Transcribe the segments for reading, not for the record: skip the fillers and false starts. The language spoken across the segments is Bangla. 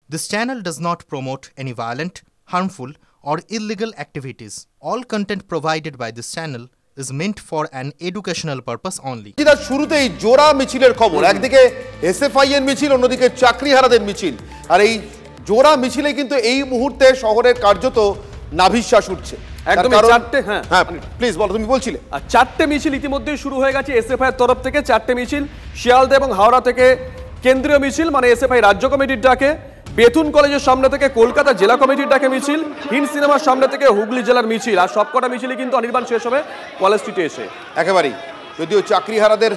This channel does not promote any violent, harmful, or illegal activities. All content provided by this channel is meant for an educational purpose only. শুরুতেই জোড়া মিছিলের খবর, একদিকে এসএফআই এর মিছিল, অন্যদিকে চাকরিহারাদের মিছিল। আর এই জোড়া মিছিলে কিন্তু এই মুহূর্তে শহরের কার্যত নাভিশ্বাস উঠছে। একদম চারটে হ্যাঁ প্লিজ বলো, তুমি বলছিলে। চারটে মিছিল ইতিমধ্যেই শুরু হয়ে গেছে এসএফআই এর তরফ থেকে। চারটে মিছিল, শিয়ালদা এবং হাওড়া থেকে কেন্দ্রীয় মিছিল মানে এসএফআই রাজ্য কমিটির ডাকে, বেথুন কলেজের সামনে থেকে কলকাতা জেলা কমিটির ডাকে মিছিল, হিন্দ সিনেমার সামনে থেকে হুগলি জেলার মিছিল। আর সবকটা মিছিলই কিন্তু অনির্বাণ শেষ হবে কলেজ স্ট্রিটে এসে। একেবারেই, যদিও চাকরিহারাদের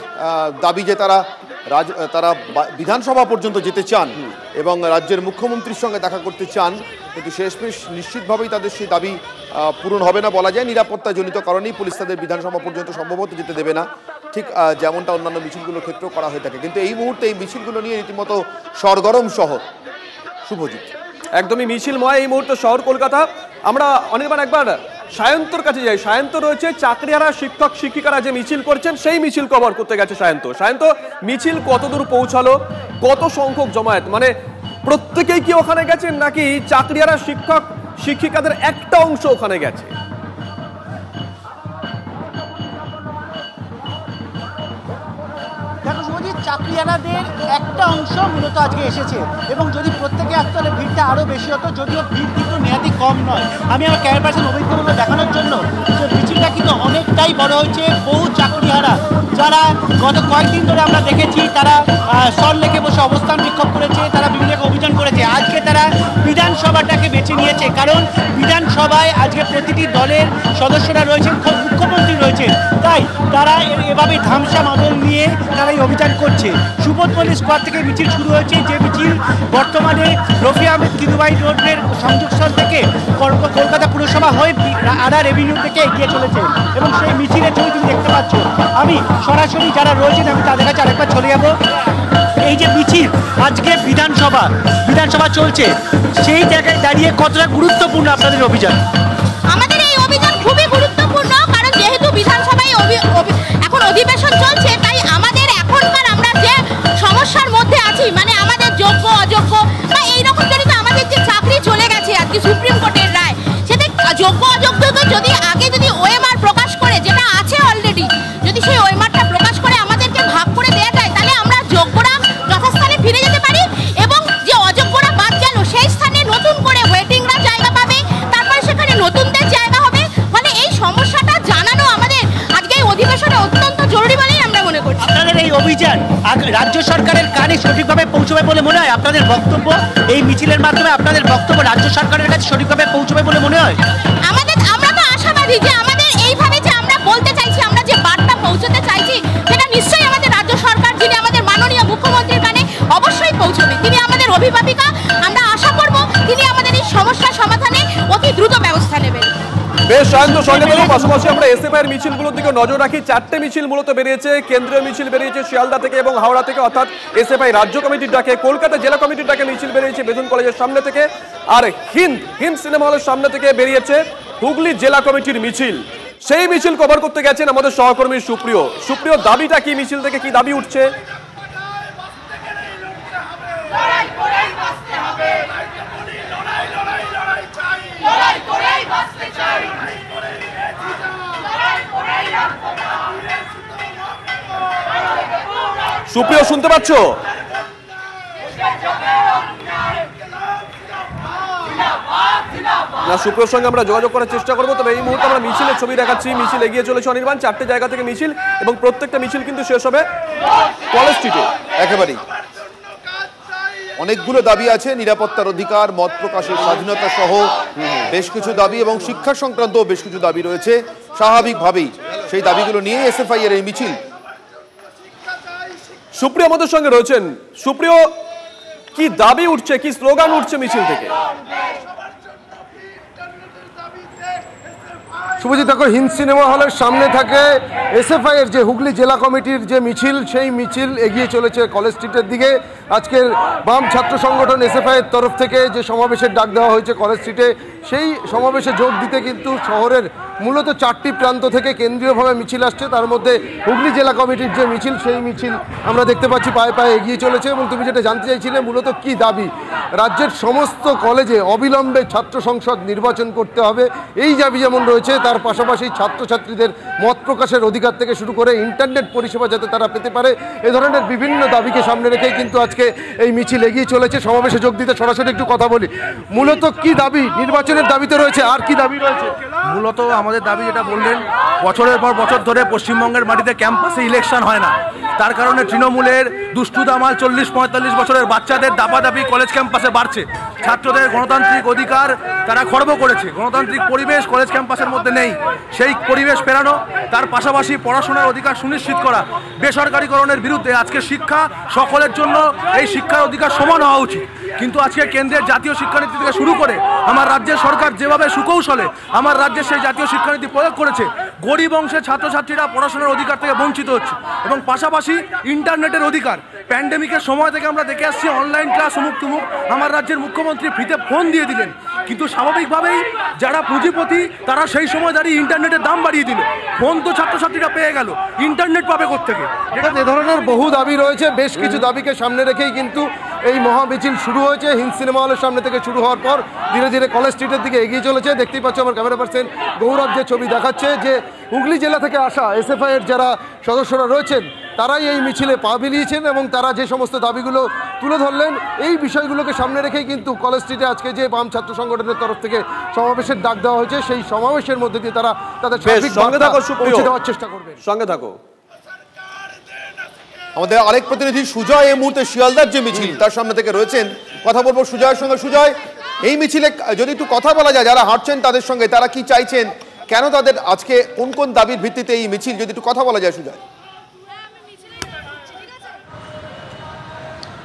দাবি যে তারা বিধানসভা পর্যন্ত যেতে চান এবং রাজ্যের মুখ্যমন্ত্রীর সঙ্গে দেখা করতে চান, কিন্তু শেষমেশ নিশ্চিতভাবেই তাদের সেই দাবি পূরণ হবে না বলা যায়। নিরাপত্তাজনিত কারণেই পুলিশ তাদের বিধানসভা পর্যন্ত সম্ভবত যেতে দেবে না, ঠিক যেমনটা অন্যান্য মিছিলগুলোর ক্ষেত্রেও করা হয়ে থাকে। কিন্তু এই মুহূর্তে এই মিছিলগুলো নিয়ে রীতিমতো সরগরম শহর। শুভজিৎ, একদমই মিছিলময় এই মুহূর্তে শহর কলকাতা। আমরা অনির্বাণ একবার সায়ন্তর কাছে যাই। সায়ন্ত রয়েছে, চাকরিহারা শিক্ষক শিক্ষিকারা যে মিছিল করছেন সেই মিছিল কভার করতে গেছে সায়ন্ত। সায়ন্ত, মিছিল কতদূর পৌঁছালো, কত সংখ্যক জমায়েত, মানে প্রত্যেকেই কি ওখানে গেছেন নাকি চাকরিহারা শিক্ষক শিক্ষিকাদের একটা অংশ ওখানে গেছে? দেখো শুভজিৎ, চাকরিহারাদের একটা অংশ মূলত আজকে এসেছে এবং যদি প্রত্যেকে আসতে হলে ভিড়টা আরও বেশি হতো, যদিও ভিড় কিন্তু নেহাতি কম নয়। আমি আমার ক্যামেরা পার্সন অভিজ্ঞতা দেখানোর জন্য যে মিছিলটা কিন্তু অনেকটাই বড় হয়েছে। বহু চাকরিহারা যারা গত কয়েকদিন ধরে আমরা দেখেছি তারা সল্টলেকে বসে অবস্থান বিক্ষোভ করেছে, তারা বিভিন্ন অভিযান করেছে, আজকে তারা বিধানসভাটাকে বেছে নিয়েছে। কারণ বিধানসভায় আজকে প্রতিটি দলের সদস্যরা রয়েছেন, মুখ্যমন্ত্রী রয়েছেন, তাই তারা এভাবে ধামসা মাদল নিয়ে তারা এই অভিযান করছে। সুবোধপল্লী স্কোয়ার থেকে মিছিল শুরু হয়েছে, যে মিছিল বর্তমানে রফি আহমেদ কিদুবাই রোডের সংযোগস্থল থেকে কলকাতা পুরসভা হয়ে আডার এভিনিউ থেকে এগিয়ে চলেছে এবং সেই মিছিলের ছবি তুমি দেখতে পাচ্ছ। আমি সরাসরি যারা রয়েছেন আমি তাদের কাছে আরেকবার চলে যাব। এই যে মিছিল আজকে বিধানসভা চলছে, সেই জায়গায় দাঁড়িয়ে কতটা গুরুত্বপূর্ণ আপনাদের অভিযান? আমাদের এই অভিযান খুবই গুরুত্বপূর্ণ, কারণ যেহেতু বিধানসভায় এখন অধিবেশন চলছে, তাই আমাদের এখনকার আমরা যে সমস্যার মধ্যে আছি, মানে আমাদের যোগ্য অযোগ্য বা এইরকম জনিত আমাদের যে চাকরি চলে গেছে আজকে সুপ্রিম কোর্টের রায়, সেটা যোগ্য অযোগ্য যদি আগে যদি ওএমআর প্রকাশ করে, যেটা আছে অলরেডি, যদি সেই ওএমআরটা প্রকাশ করে আমাদেরকে ভাগ করে দেওয়া যায়, তাহলে আমরা যোগ্যরা যথাস্থানে ফিরে যেতে পারি এবং যে অযোগ্যরা বাদ গেল সেই স্থানে নতুন করে ওয়েটিংরা জায়গা পাবে, তারপরে সেখানে নতুনদের জায়গা হবে। মানে এই সমস্যাটা জানানো আমাদের আজকে এই অধিবেশনে অত্যন্ত জরুরি বলেই আমরা মনে করছি। আপনাদের এই অভিযান রাজ্য সরকারের কানে সঠিকভাবে পৌঁছবে বলে মনে হয়? আপনাদের বক্তব্য এই মিছিলের মাধ্যমে আপনাদের বক্তব্য রাজ্য সরকারের কাছে সঠিকভাবে পৌঁছবে বলে মনে হয়? আমরা তো আশাবাদী যে আমাদের এইভাবে যে আমরা বলতে চাইছি, আমরা যে বার্তা পৌঁছতে চাইছি, সেটা নিশ্চয়ই আমাদের রাজ্য সরকার, যিনি আমাদের মাননীয় মুখ্যমন্ত্রীর কানে অবশ্যই পৌঁছবে। তিনি আমাদের অভিভাবিকা, আমরা আশা করব তিনি আমাদের এই সমস্যার সমাধানে অতি দ্রুত ব্যবস্থা নেবেন। বেশ সায়ন্ত, সঙ্গে থাকুন। পাশাপাশি আমরা এসএফআই এর মিছিলগুলোর দিকে নজর রাখি। চারটে মিছিল মূলত বেরিয়েছে, কেন্দ্রীয় মিছিল বেরিয়েছে শিয়ালদা থেকে এবং হাওড়া থেকে, অর্থাৎ এসএফআই রাজ্য কমিটির ডাকে, কলকাতা জেলা কমিটির ডাকে মিছিল বেরিয়েছে বেথুন কলেজের সামনে থেকে, আর হিন্দ সিনেমা হলের সামনে থেকে বেরিয়েছে হুগলি জেলা কমিটির মিছিল। সেই মিছিল কভার করতে গেছেন আমাদের সহকর্মী সুপ্রিয়। দাবিটা কি, মিছিল থেকে কি দাবি উঠছে? সুপ্রিয়, শুনতে পাচ্ছ? না, সুপ্রিয়র সঙ্গে আমরা যোগাযোগ করার চেষ্টা করবো। তবে এই মুহূর্তে আমরা মিছিলের ছবি দেখাচ্ছি। মিছিল এগিয়ে চলেছে অনির্বাণ, চারটে জায়গা থেকে মিছিল এবং প্রত্যেকটা মিছিল কিন্তু শেষ হবে কলেজ স্ট্রিটে। একেবারেই অনেকগুলো দাবি আছে, নিরাপত্তার অধিকার, মত প্রকাশের স্বাধীনতা সহ বেশ কিছু দাবি এবং শিক্ষা সংক্রান্ত বেশ কিছু দাবি রয়েছে। স্বাভাবিকভাবেই সেই দাবিগুলো নিয়ে এসএফআই এর এই মিছিল। সুপ্রিয় আমাদের সঙ্গে রয়েছেন। সুপ্রিয়, কি দাবি উঠছে, কি স্লোগান উঠছে মিছিল থেকে? শুভজিৎ, দেখো হিন্দ সিনেমা হলের সামনে থাকে এসএফআই এর যে হুগলি জেলা কমিটির যে মিছিল, সেই মিছিল এগিয়ে চলেছে কলেজ স্ট্রিটের দিকে। আজকের বাম ছাত্র সংগঠন এসএফআই এর তরফ থেকে যে সমাবেশের ডাক দেওয়া হয়েছে কলেজ স্ট্রিটে, সেই সমাবেশে যোগ দিতে কিন্তু শহরের মূলত 4টি প্রান্ত থেকে কেন্দ্রীয়ভাবে মিছিল আসছে। তার মধ্যে হুগলি জেলা কমিটির যে মিছিল, সেই মিছিল আমরা দেখতে পাচ্ছি পায়ে পায়ে এগিয়ে চলেছে। এবং তুমি যেটা জানতে চাইছিলে মূলত কি দাবি, রাজ্যের সমস্ত কলেজে অবিলম্বে ছাত্র সংসদ নির্বাচন করতে হবে এই দাবি যেমন রয়েছে, তার পাশাপাশি ছাত্রছাত্রীদের মত প্রকাশের অধিকার থেকে শুরু করে ইন্টারনেট পরিষেবা যাতে তারা পেতে পারে, এ ধরনের বিভিন্ন দাবিকে সামনে রেখেই কিন্তু আজকে এই মিছিল এগিয়ে চলেছে। সমাবেশে যোগ দিতে সরাসরি একটু কথা বলি, মূলত কি দাবি? নির্বাচনের দাবিতে রয়েছে, আর কি দাবি রয়েছে? মূলত আমাদের দাবি যেটা বললেন, বছরের পর বছর ধরে পশ্চিমবঙ্গের মাটিতে ক্যাম্পাসে ইলেকশন হয় না, তার কারণে তৃণমূলের দুষ্টু দামাল 40-45 বছরের বাচ্চাদের দাবাদাবি কলেজ ক্যাম্পাসে বাড়ছে। ছাত্রদের গণতান্ত্রিক অধিকার তারা খর্ব করেছে, গণতান্ত্রিক পরিবেশ কলেজ ক্যাম্পাসের মধ্যে নেই। সেই পরিবেশ ফেরানো, তার পাশাপাশি পড়াশোনার অধিকার সুনিশ্চিত করা, বেসরকারীকরণের বিরুদ্ধে। আজকে শিক্ষা সকলের জন্য, এই শিক্ষার অধিকার সমান হওয়া উচিত। কিন্তু আজকে কেন্দ্রের জাতীয় শিক্ষানীতি থেকে শুরু করে আমার রাজ্যের সরকার যেভাবে সুকৌশলে আমার রাজ্যে সেই জাতীয় শিক্ষানীতি প্রয়োগ করেছে, গরিব অংশের ছাত্রছাত্রীরা পড়াশোনার অধিকার থেকে বঞ্চিত হচ্ছে। এবং পাশাপাশি ইন্টারনেটের অধিকার, প্যান্ডেমিকের সময় থেকে আমরা দেখে আসছি অনলাইন ক্লাস অমুক তুমুক, আমার রাজ্যের মুখ্যমন্ত্রী ফ্রিতে ফোন দিয়ে দিলেন, কিন্তু স্বাভাবিকভাবেই যারা পুঁজিপতি তারা সেই সময় দাঁড়িয়ে ইন্টারনেটের দাম বাড়িয়ে দিল। ফোন তো ছাত্রছাত্রীরা পেয়ে গেল, ইন্টারনেট পাবে কোত্থেকে? এ ধরনের বহু দাবি রয়েছে, বেশ কিছু দাবিকে সামনে রেখেই কিন্তু এই মহামিছিল শুরু হয়েছে। হিন্দ সিনেমা হলের সামনে থেকে শুরু হওয়ার পর ধীরে ধীরে কলেজ স্ট্রিটের দিকে এগিয়ে চলেছে। দেখতেই পাচ্ছ আমার ক্যামেরা পার্সন গৌরব যে ছবি দেখাচ্ছে, যে হুগলি জেলা থেকে আসা এসএফআই এর যারা সদস্যরা রয়েছেন তারাই এই মিছিলে পা মিলিয়েছেন এবং তারা যে সমস্ত দাবিগুলো তুলে ধরলেন, এই বিষয়গুলোকে সামনে রেখেই কিন্তু কলেজ স্ট্রিটে আজকে যে বাম ছাত্র সংগঠনের তরফ থেকে সমাবেশের ডাক দেওয়া হয়েছে, সেই সমাবেশের মধ্যে দিয়ে তারা তাদের পৌঁছে দেওয়ার চেষ্টা করবে। সঙ্গে থাকো। আমাদের আরেক প্রতিনিধি সুজয় এই মুহূর্তে শিয়ালদার যে মিছিল তার সামনে থেকে রয়েছেন, কথা বলবো সুজয়ের সঙ্গে। সুজয়, এই মিছিলে যদি একটু কথা বলা যায় যারা হাঁটছেন তাদের সঙ্গে, তারা কি চাইছেন, কেন তাদের আজকে কোন কোন দাবির ভিত্তিতে এই মিছিল, যদি একটু কথা বলা যায় সুজয়।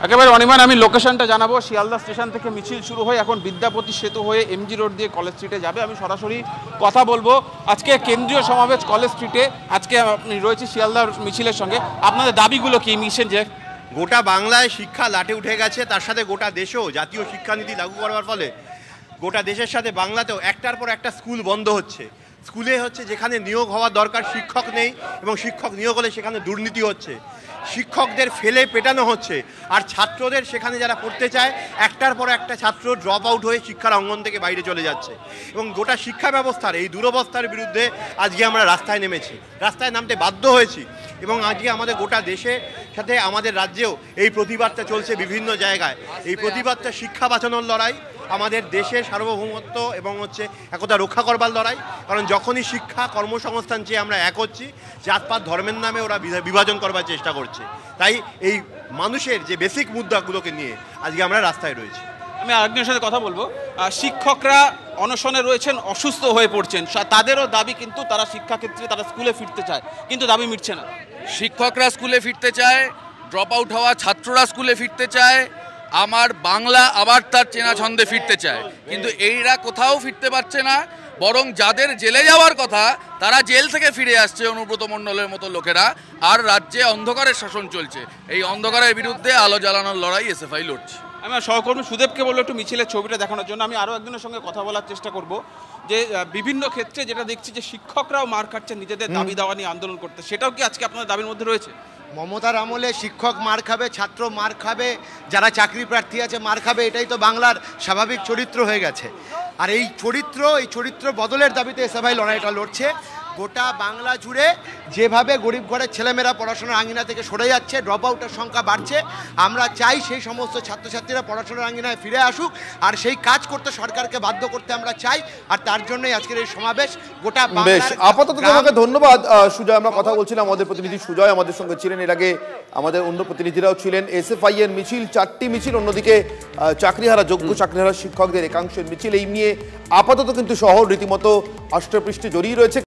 একেবারে অনিমান, আমি লোকেশনটা জানাবো। শিয়ালদা স্টেশন থেকে মিছিল শুরু হয়ে এখন বিদ্যাপতি সেতু হয়ে এমজি রোড দিয়ে কলেজ স্ট্রিটে যাবে। আমি সরাসরি কথা বলবো। আজকে কেন্দ্রীয় সমাবেশ কলেজ স্ট্রিটে, আজকে আপনি রয়েছে শিয়ালদার মিছিলের সঙ্গে। আপনাদের দাবিগুলো কি? মিশন যে গোটা বাংলায় শিক্ষা লাটে উঠে গেছে, তার সাথে গোটা দেশেও জাতীয় শিক্ষানীতি লাগু করবার ফলে গোটা দেশের সাথে বাংলাতেও একটার পর একটা স্কুল বন্ধ হচ্ছে। স্কুলে হচ্ছে যেখানে নিয়োগ হওয়ার দরকার শিক্ষক নেই, এবং শিক্ষক নিয়োগ হলে সেখানে দুর্নীতি হচ্ছে, শিক্ষকদের ফেলে পেটানো হচ্ছে, আর ছাত্রদের সেখানে যারা পড়তে চায় একটার পর একটা ছাত্র ড্রপ আউট হয়ে শিক্ষার অঙ্গন থেকে বাইরে চলে যাচ্ছে। এবং গোটা শিক্ষা ব্যবস্থার এই দুরবস্থার বিরুদ্ধে আজকে আমরা রাস্তায় নেমেছি, রাস্তায় নামতে বাধ্য হয়েছি। এবং আজকে আমাদের গোটা দেশে সাথে আমাদের রাজ্যেও এই প্রতিবাদটা চলছে বিভিন্ন জায়গায়। এই প্রতিবাদটা শিক্ষা বাঁচানোর লড়াই, আমাদের দেশের সার্বভৌমত্ব এবং হচ্ছে একতা রক্ষা করবার লড়াই। কারণ যখনই শিক্ষা কর্মসংস্থান চেয়ে আমরা এক হচ্ছি, জাতপাত ধর্মের নামে ওরা বিভাজন করবার চেষ্টা করছে। তাই এই মানুষের যে বেসিক মুদ্রাগুলোকে নিয়ে আজকে আমরা রাস্তায় রয়েছি। আমি আরেকজনের সাথে কথা বলবো। শিক্ষকরা অনশনে রয়েছেন, অসুস্থ হয়ে পড়ছেন, তাদেরও দাবি কিন্তু তারা শিক্ষাক্ষেত্রে তারা স্কুলে ফিরতে চায়, কিন্তু দাবি মিটছে না। শিক্ষকরা স্কুলে ফিরতে চায়, ড্রপ আউট হওয়া ছাত্ররা স্কুলে ফিরতে চায়, আমার বাংলা আবার তার চেনা ছন্দে ফিরতে চায়, কিন্তু এইরা কোথাও ফিরতে পারছে না। বরং যাদের জেলে যাওয়ার কথা তারা জেল থেকে ফিরে আসছে, অনুব্রত মণ্ডলের মতো লোকেরা, আর রাজ্যে অন্ধকারের শাসন চলছে। এই অন্ধকারের বিরুদ্ধে আলো জ্বালানোর লড়াই এসএফআই লড়ছে। আমি সহকর্মী সুদেবকে বলবো একটু মিছিলের ছবিটা দেখানোর জন্য। আমি আরও একজনের সঙ্গে কথা বলার চেষ্টা করব, যে বিভিন্ন ক্ষেত্রে যেটা দেখছি যে শিক্ষকরাও মার খাচ্ছেন নিজেদের দাবি দাওয়া নিয়ে আন্দোলন করতে, সেটাও কি আজকে আপনাদের দাবির মধ্যে রয়েছে? মমতার আমলে শিক্ষক মার খাবে, ছাত্র মার খাবে, যারা চাকরি প্রার্থী আছে মার খাবে, এটাই তো বাংলার স্বাভাবিক চরিত্র হয়ে গেছে। আর এই চরিত্র বদলের দাবিতে এসএফআই লড়াইটা লড়ছে। গোটা বাংলা জুড়ে যেভাবে গরিব ঘরের ছেলেমেয়েরা পড়াশোনার আঙিনা থেকে সরে যাচ্ছে, ড্রপ আউটের সংখ্যা বাড়ছে, আমরা চাই সেই সমস্ত ছাত্রছাত্রীরা পড়াশোনার আঙিনায় ফিরে আসুক, আর সেই কাজ করতে সরকারকে বাধ্য করতে আমরা চাই। আর তার জন্যই আজকের এই সমাবেশ গোটা বেশ। আপাতত তোমাকে ধন্যবাদ সুজয়। আমরা কথা বলছিলাম, আমাদের প্রতিনিধি সুজয় আমাদের সঙ্গে ছিলেন, এর আগে আমাদের অন্য প্রতিনিধিরাও ছিলেন। এসএফআই এর মিছিল 4টি মিছিল, অন্যদিকে চাকরিহারা যোগ্য চাকরিহারা শিক্ষকদের একাংশের মিছিল। এই নিয়ে আপাতত কিন্তু শহর রীতিমতো অষ্টপৃষ্ঠে জড়িয়ে রয়েছে।